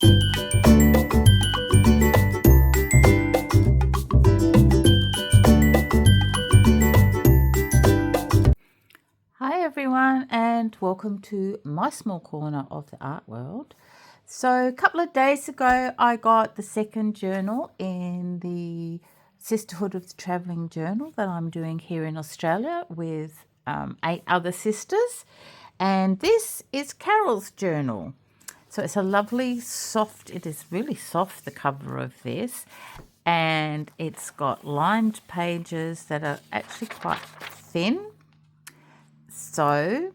Hi everyone, and welcome to my small corner of the art world. So a couple of days ago I got the second journal in the Sisterhood of the Travelling Journal that I'm doing here in Australia with 8 other sisters, and this is Carol's journal. So it's a lovely soft, it is really soft, the cover of this, and it's got lined pages that are actually quite thin. So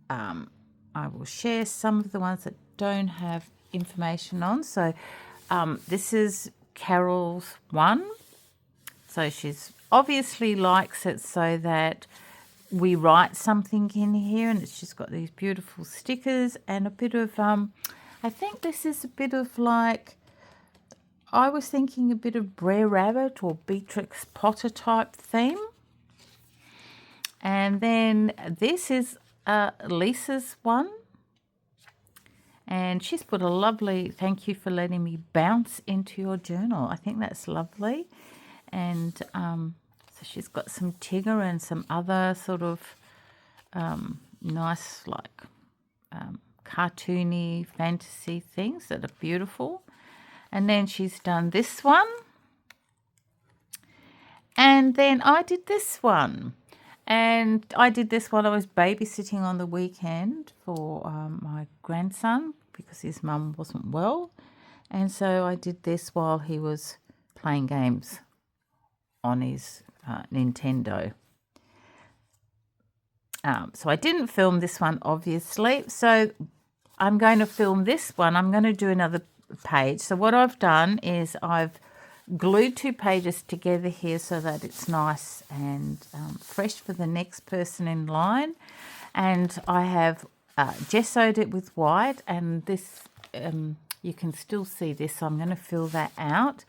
I will share some of the ones that don't have information on. So this is Carol's one. So she's obviously likes it so that we write something in here, and it's just got these beautiful stickers and a bit of, I think this is a bit of like, I was thinking a bit of Brer Rabbit or Beatrix Potter type theme. And then this is Lisa's one. And she's put a lovely, thank you for letting me bounce into your journal. I think that's lovely. And so she's got some Tigger and some other sort of nice, like cartoony fantasy things that are beautiful. And then she's done this one. And then I did this one. And I did this while I was babysitting on the weekend for my grandson because his mum wasn't well. And so I did this while he was playing games on his Nintendo. So I didn't film this one, obviously. So I'm going to film this one. I'm going to do another page. So what I've done is I've glued 2 pages together here so that it's nice and fresh for the next person in line, and I have gessoed it with white, and this you can still see this, so I'm going to fill that out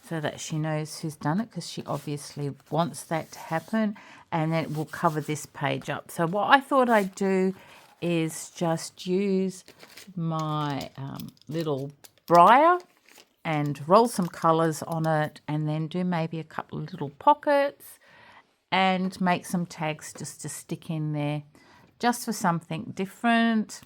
so that she knows who's done it, because she obviously wants that to happen, and then it will cover this page up. So what I thought I'd do is just use my little brayer and roll some colours on it, and then do maybe a couple of little pockets and make some tags just to stick in there, just for something different.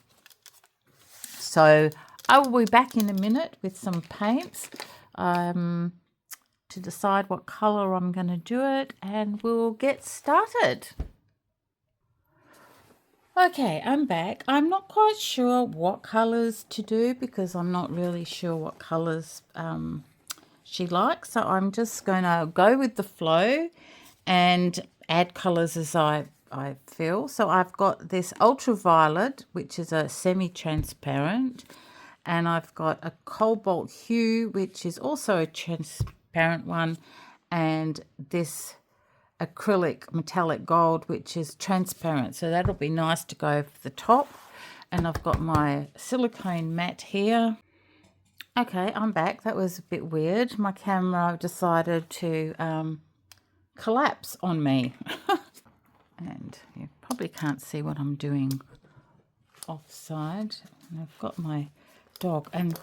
So I will be back in a minute with some paints to decide what colour I'm going to do it, and we'll get started. Okay, I'm back. I'm not quite sure what colours to do because I'm not really sure what colours she likes. So I'm just going to go with the flow and add colours as I feel. So I've got this ultraviolet, which is a semi-transparent, and I've got a cobalt hue, which is also a transparent one, and this acrylic metallic gold, which is transparent, so that'll be nice to go over the top. And I've got my silicone mat here. Okay, I'm back. That was a bit weird. My camera decided to collapse on me. And you probably can't see what I'm doing offside. And I've got my dog. And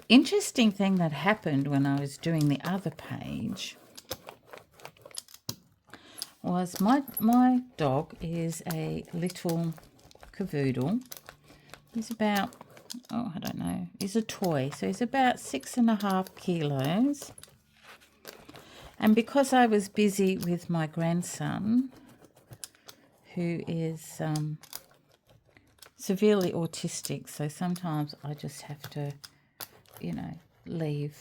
interesting thing that happened when I was doing the other page was my dog is a little cavoodle. He's about, I don't know, he's a toy, so he's about 6.5 kilos. And because I was busy with my grandson, who is severely autistic, so sometimes I just have to, leave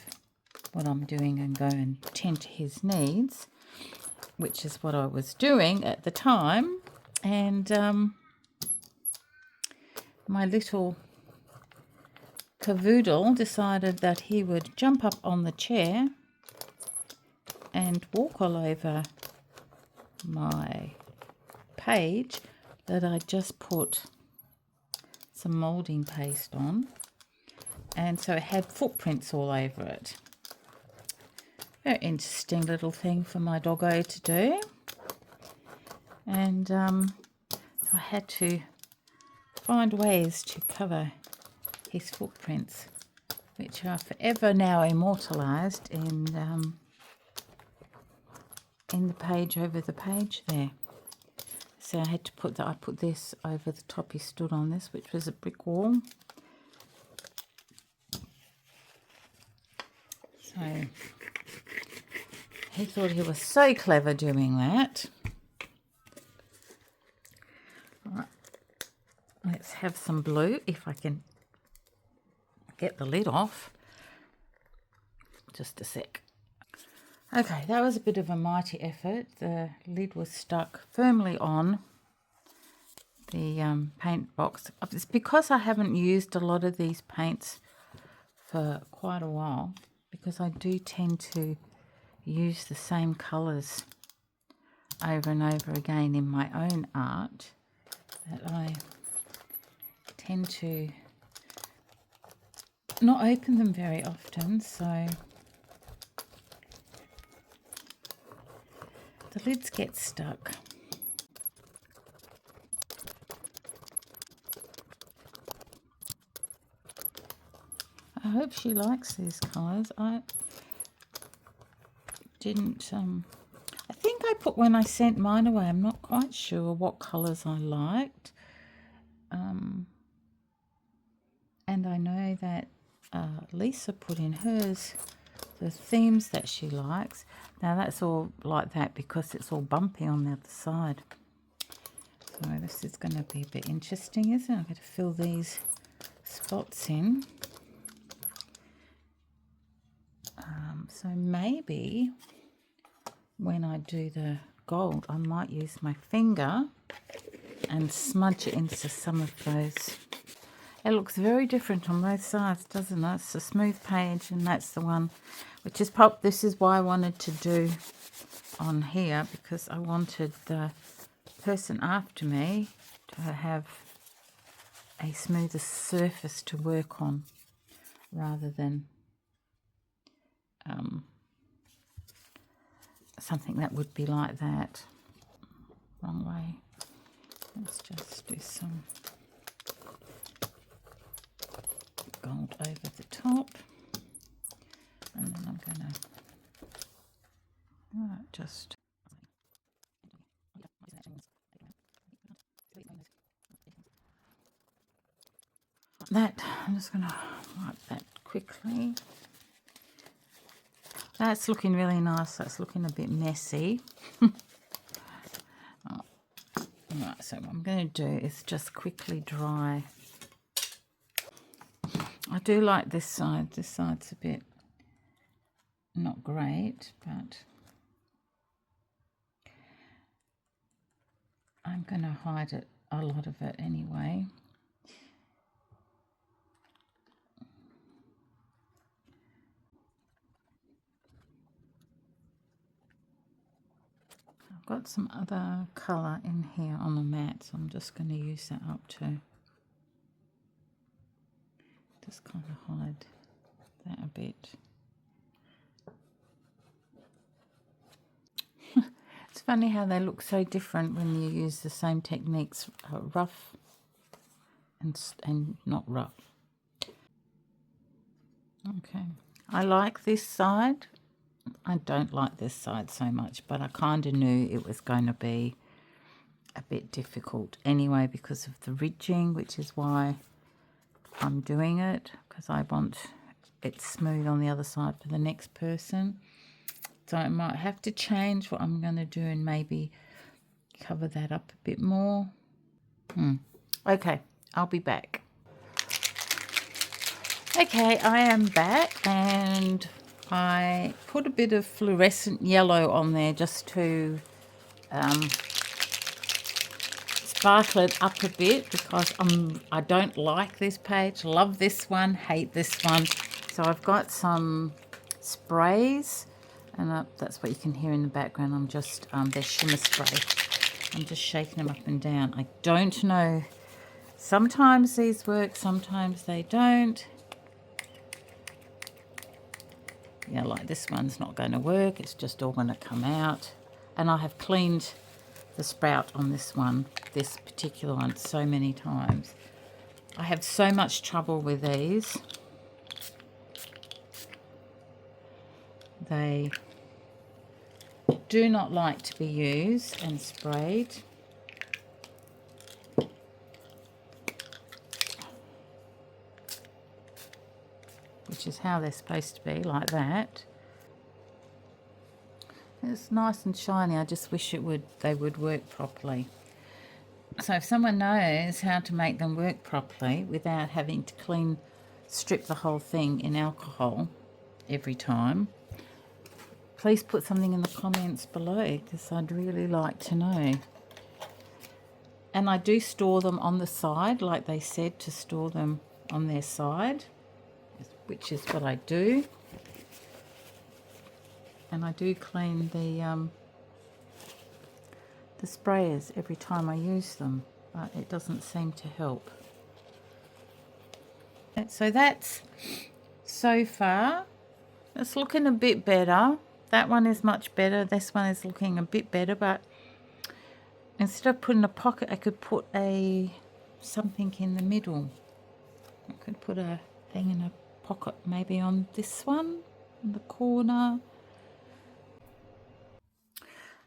what I'm doing and go and tend to his needs, which is what I was doing at the time. And my little cavoodle decided that he would jump up on the chair and walk all over my page that I just put some moulding paste on, and so it had footprints all over it. Very interesting little thing for my doggo to do. And so I had to find ways to cover his footprints, which are forever now immortalised in the page over the page there. So I had to put that. I put this over the top he stood on this, which was a brick wall. So he thought he was so clever doing that. All right, let's have some blue if I can get the lid off. Just a sec. Okay, that was a bit of a mighty effort. The lid was stuck firmly on the paint box. It's because I haven't used a lot of these paints for quite a while, because I do tend to use the same colours over and over again in my own art, that I tend to not open them very often, so the lids get stuck. I hope she likes these colours. I didn't, I think I put, when I sent mine away, I'm not quite sure what colours I liked. And I know that Lisa put in hers the themes that she likes. Now that's all like that because it's all bumpy on the other side. So this is going to be a bit interesting, isn't it? I'm going to fill these spots in. So maybe when I do the gold, I might use my finger and smudge it into some of those. It looks very different on both sides, doesn't it? It's a smooth page, and that's the one which is this is why I wanted to do on here, because I wanted the person after me to have a smoother surface to work on rather than something that would be like that. Wrong way. Let's just do some gold over the top, and then I'm going to just that. I'm just going to wipe that quickly. That's looking really nice. That's looking a bit messy. Right, so what I'm going to do is just quickly dry. I do like this side. This side's a bit not great, but I'm going to hide it, a lot of it anyway. I've got some other colour in here on the mat, so I'm just going to use that up too. Just kind of hide that a bit. It's funny how they look so different when you use the same techniques, rough and not rough. Okay, I like this side. I don't like this side so much, but I kind of knew it was going to be a bit difficult anyway because of the ridging, which is why I'm doing it, because I want it smooth on the other side for the next person. So I might have to change what I'm going to do and maybe cover that up a bit more. Okay, I'll be back. Okay, I am back, and I put a bit of fluorescent yellow on there just to sparkle it up a bit, because I don't like this page. Love this one, hate this one. So I've got some sprays, and that's what you can hear in the background. I'm just, they're shimmer spray. I'm just shaking them up and down. I don't know. Sometimes these work, sometimes they don't. Yeah, like this one's not going to work. It's just all going to come out. And I have cleaned the sprout on this one, this particular one, so many times. I have so much trouble with these. They do not like to be used and sprayed. Which is how they're supposed to be, like that. It's nice and shiny. I just wish they would work properly. So if someone knows how to make them work properly without having to strip the whole thing in alcohol every time, please put something in the comments below, because I'd really like to know. And I do store them on the side, like they said to store them on their side, which is what I do. And I do clean the sprayers every time I use them, but it doesn't seem to help. So that's so far. It's looking a bit better. That one is much better. This one is looking a bit better, but instead of putting a pocket, I could put something in the middle. I could put a thing in a pocket, maybe on this one, in the corner.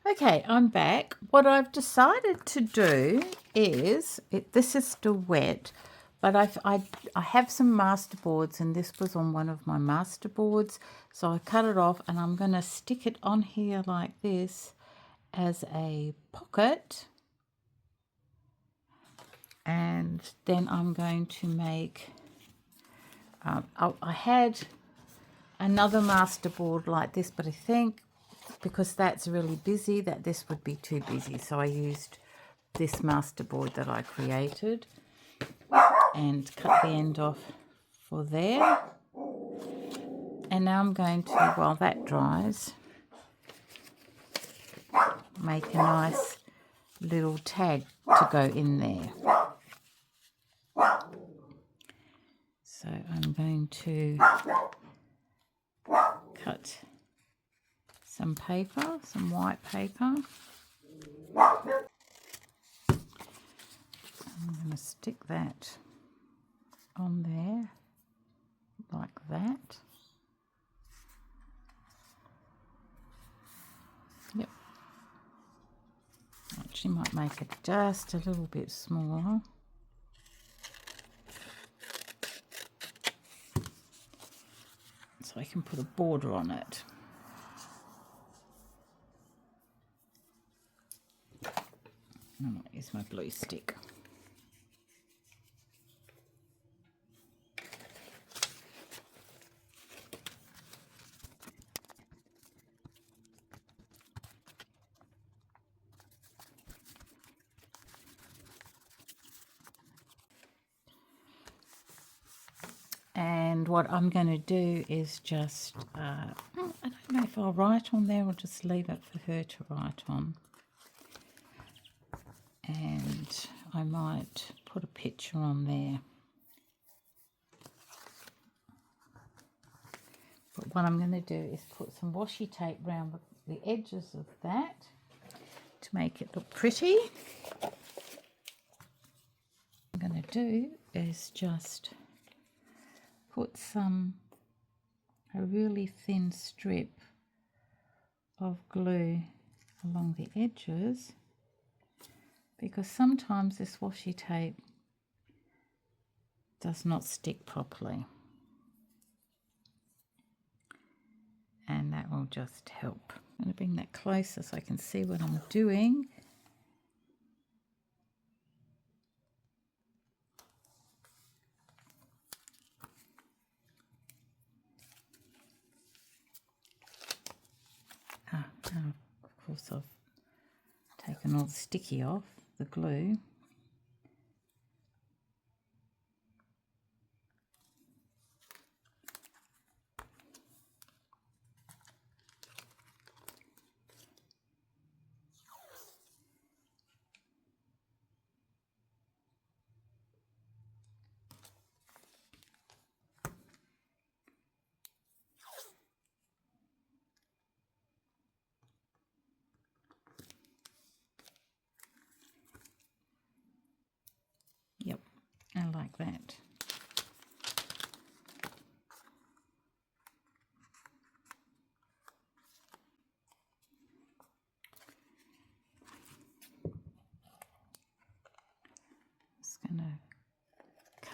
Okay, I'm back. What I've decided to do is, this is still wet, but I have some master boards, and this was on one of my master boards, so I cut it off, and I'm going to stick it on here like this as a pocket, and then I'm going to make, I had another master board like this, but I think because that's really busy, that this would be too busy, so I used this master board that I created and cut the end off for there. And now I'm going to, while that dries, make a nice little tag to go in there. So I'm going to cut some paper, some white paper. I'm going to stick that on there like that. Yep. Actually might make it just a little bit smaller. So I can put a border on it. I might use my blue stick. And what I'm going to do is just, I don't know if I'll write on there or just leave it for her to write on. And I might put a picture on there. But what I'm going to do is put some washi tape around the edges of that to make it look pretty. What I'm going to do is just put a really thin strip of glue along the edges, because sometimes this washi tape does not stick properly, and that will just help. I'm going to bring that closer so I can see what I'm doing. Now, of course, I've taken all the sticky off, the glue.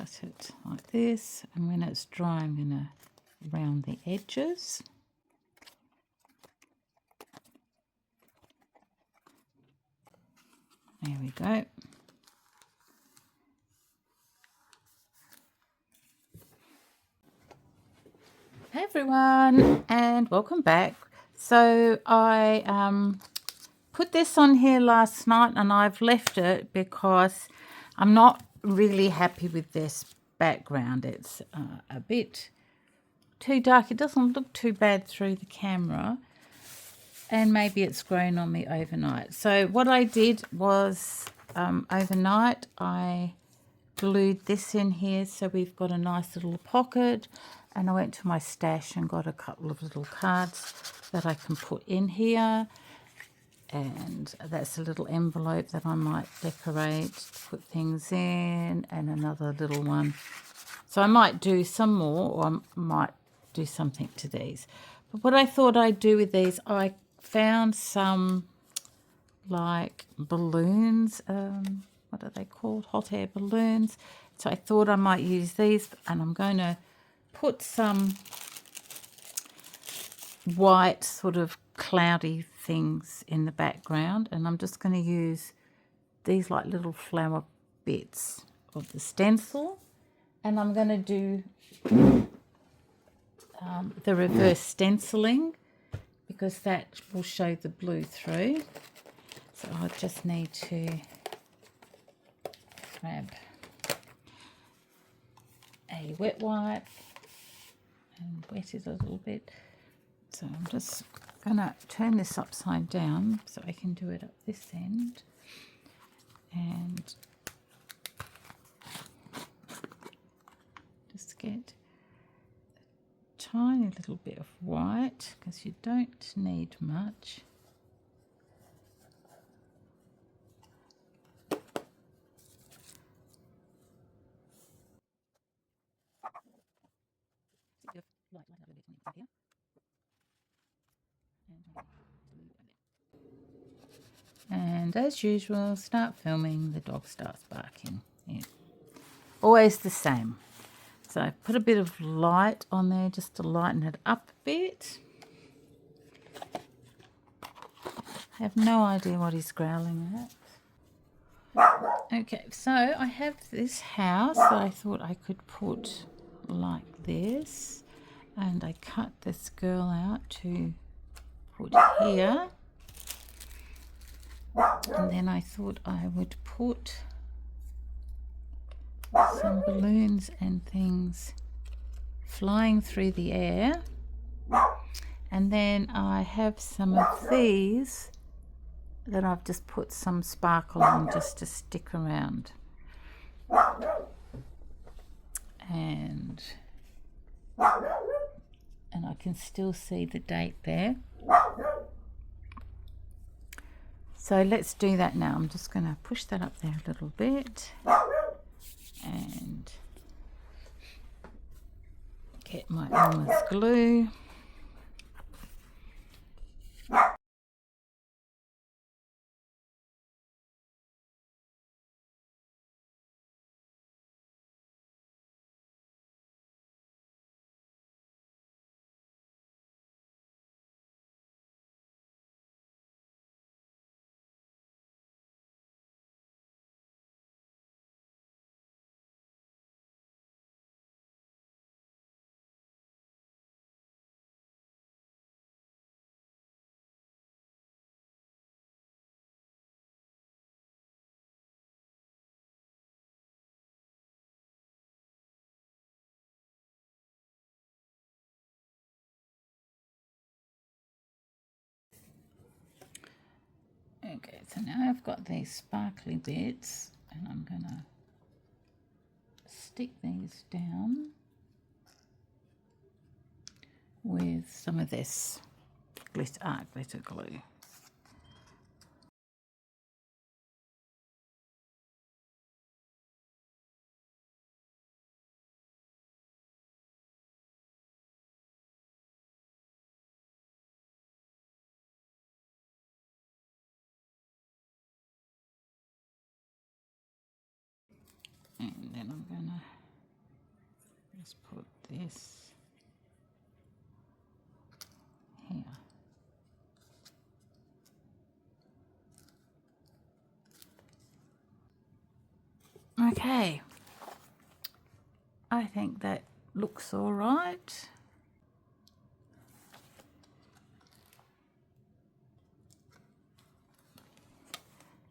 cut it like this, and when it's dry I'm going to round the edges. There we go. Hey everyone, and welcome back. So I put this on here last night and I've left it because I'm not really happy with this background. It's a bit too dark. It doesn't look too bad through the camera, and maybe it's grown on me overnight. So what I did was overnight I glued this in here so we've got a nice little pocket, and I went to my stash and got a couple of little cards that I can put in here, and that's a little envelope that I might decorate to put things in, and another little one. So I might do some more, or I might do something to these. But what I thought I'd do with these, I found some like balloons, what are they called? Hot air balloons. So I thought I might use these, and I'm going to put some white sort of cloudy things in the background, and I'm just going to use these like little flower bits of the stencil, and I'm going to do the reverse stenciling because that will show the blue through. So I just need to grab a wet wipe and wet it a little bit. So I'm just going to turn this upside down so I can do it up this end, and just get a tiny little bit of white because you don't need much. And as usual, start filming, the dog starts barking. Yeah. Always the same. So I put a bit of light on there just to lighten it up a bit. I have no idea what he's growling at. Okay, so I have this house that I thought I could put like this, and I cut this girl out to put here, and then I thought I would put some balloons and things flying through the air, and then I have some of these that I've just put some sparkle on just to stick around, and I can still see the date there. So let's do that now. I'm just going to push that up there a little bit and get my Elmer's glue. Okay, so now I've got these sparkly bits, and I'm going to stick these down with some of this glitter glue. And then I'm going to just put this here. Okay, I think that looks all right.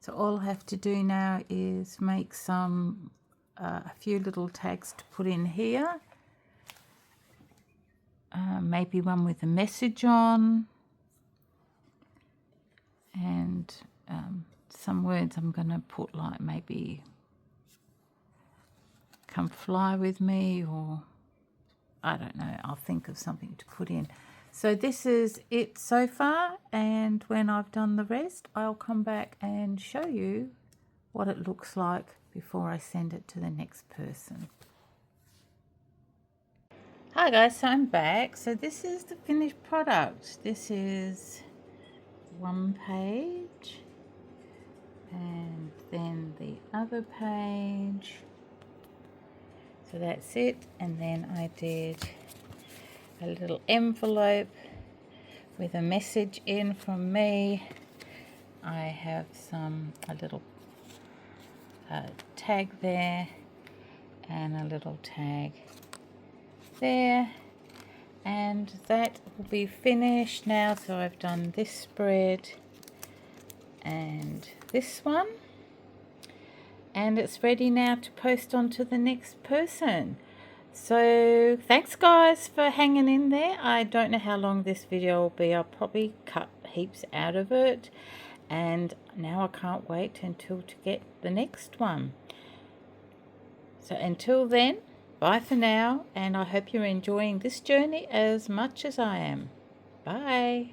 So all I have to do now is make some a few little tags to put in here. Maybe one with a message on, and some words I'm going to put, like maybe "come fly with me," or I don't know, I'll think of something to put in. So this is it so far, and when I've done the rest, I'll come back and show you what it looks like before I send it to the next person. Hi guys, so I'm back. So this is the finished product. This is one page, and then the other page. So that's it, and then I did a little envelope with a message in from me. I have a little tag there and a little tag there, and that will be finished now. So I've done this spread and this one, and it's ready now to post on to the next person. So thanks guys for hanging in there. I don't know how long this video will be. I'll probably cut heaps out of it, and now I can't wait until to get the next one. So until then, bye for now, and I hope you're enjoying this journey as much as I am. Bye.